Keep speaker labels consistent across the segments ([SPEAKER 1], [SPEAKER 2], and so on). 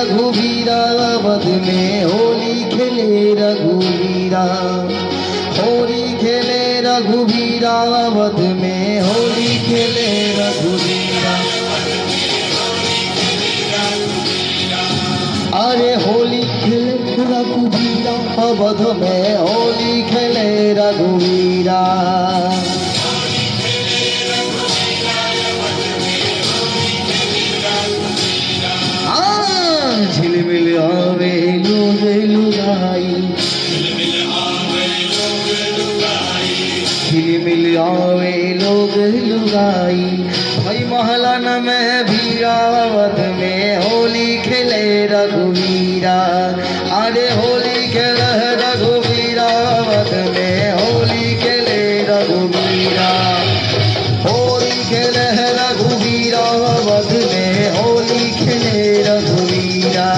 [SPEAKER 1] रघुवीरा अवध में होली खेले रघुवीरा, होली खेले रघुवीरा अवध में होली खेले रघुवीरा। अरे होली खेले रघुवीरा अवध में होली खेले रघुवीरा। झिलमिल आवे लोग लुगाई, झिलमिल आवे लोग लुगाई। भाई महलन में भीरावत में होली खेले रघुवीरा। अरे होली खेले रघुवीरावत में होली खेले रघुवीरा, होली खेले रघुवीरावत में होली खेले रघुवीरा।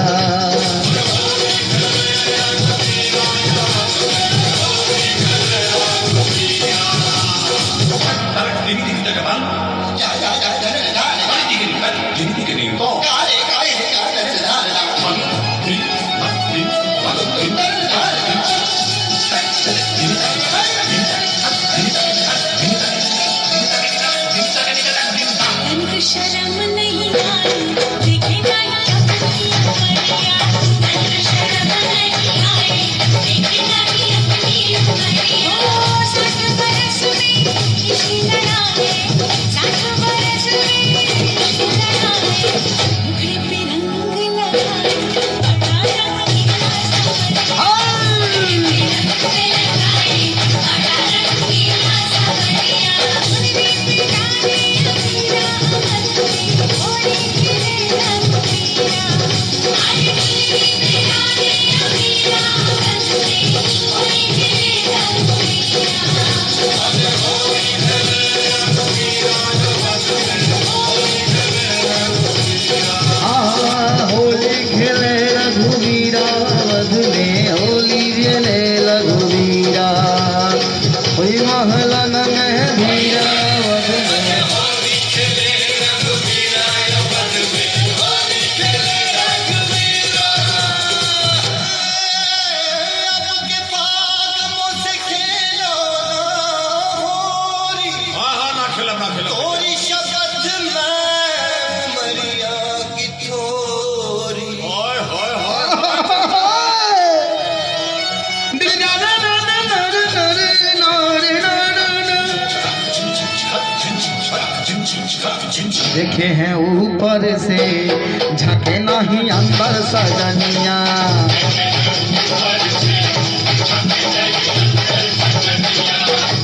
[SPEAKER 2] शर्म नहीं आई देखे नहीं अपनी उमरिया, शर्म नहीं आई देखे नहीं अपनी उमरिया। ओ 60 बरस में इश्क लड़ाए, 60 बरस में इश्क लड़ाए, मुखड़े पे रंग लगाए, बड़ा रंगीला सावरिया, मुखड़े पे रंग लगाए, बड़ा रंगीला सावरिया। मुझे पे डाले अमीरा होली खेले रघुवीरा, अरे मुझे पे डाले अमीरा होली खेले रघुवीरा।
[SPEAKER 1] होली खेले रघुवीरा अवध में होली खेले रघुवीरा। कोई महलन में भीरा अवध में देखे हैं ऊपर से झके नहीं अंदर सजनिया।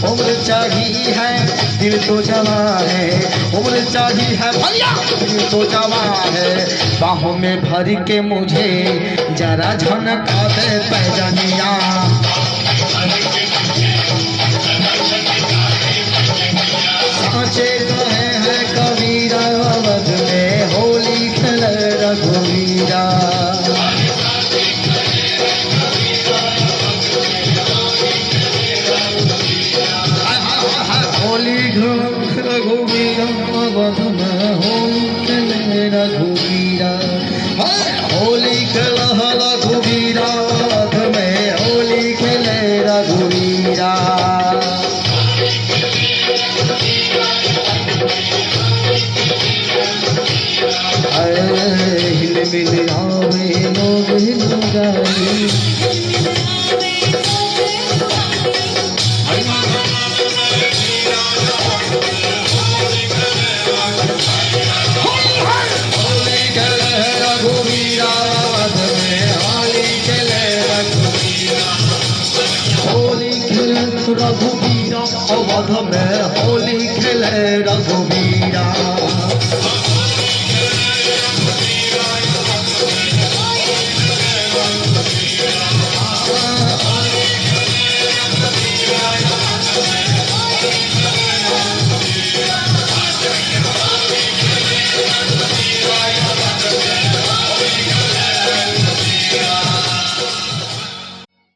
[SPEAKER 1] उम्र चढ़ी है दिल तो जवा है, उम्र चढ़ी है भैया दिल तो जवा है। बाहों में भर के मुझे जरा झनका दे पैजनिया। साँचे कहे हैं कबीरा अवध में होली खेले रघुवीरा। होली खेले रघुवीरा अवध में होली खेले रघुवीरा। होली खेले रघुवीरा अवध में होली खेले रघुवीरा। हिलमिल आवे लोग लुगाई, होली खेले रघुवीरा अवध में होली खेले रघुवीरा। होली खेले रघुवीरा अवध में